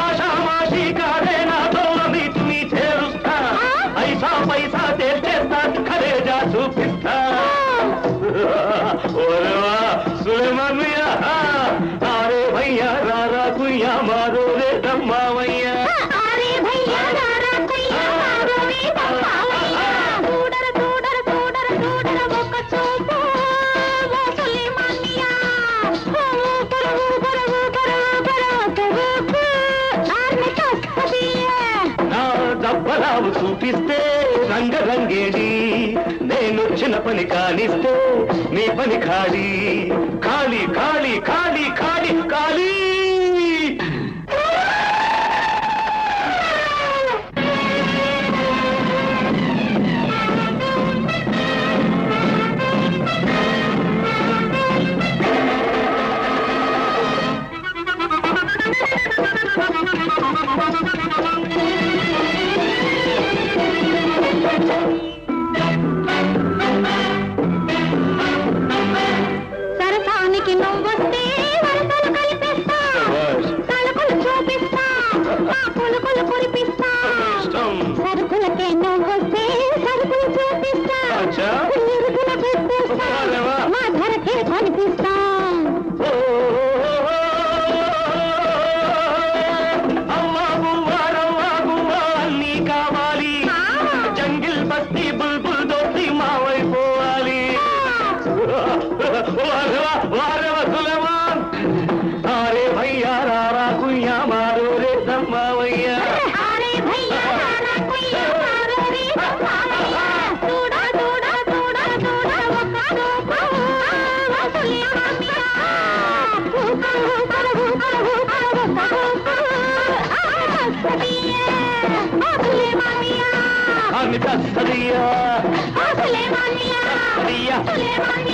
ఆషామాషి కాదే నాతో నీతిని చేరుస్తా, పైసా పైసా తేల్చేస్తా, ఖరేజా చూపిస్తా. ఓరేవా సులేమాన్ మియా, అరే భయ్యా రారా కుయ్యా మారో రే దమ్మావయ్యా. దబ్బరావు చూపిస్తే రంగరంగేడి, నేనొచ్చిన పని కానిస్తే నీ పని ఖాళీ. ఖాళీ ఖాళీ ఖాళీ ఖాళీ ఖాళీ. సరసానికి నువ్వొస్తే వరసలు కలిపిస్తా, సరుకులు చూపిస్తా, పులుకులు కురిపిస్తా. సరుకులకే నువ్వొస్తే సరుకులు చూపిస్తా, ఇరుగుల పెట్టేస్తా, మా ధరకే కనిపిస్తా. అన్నీ కావాలి, జంగిల్ బస్తీ బుల్బుల్ దోసి మావైపోవాలి. అరే భయ్యా రారా కుయ్యా మారో రే దమ్మావయ్యా. Sulemania.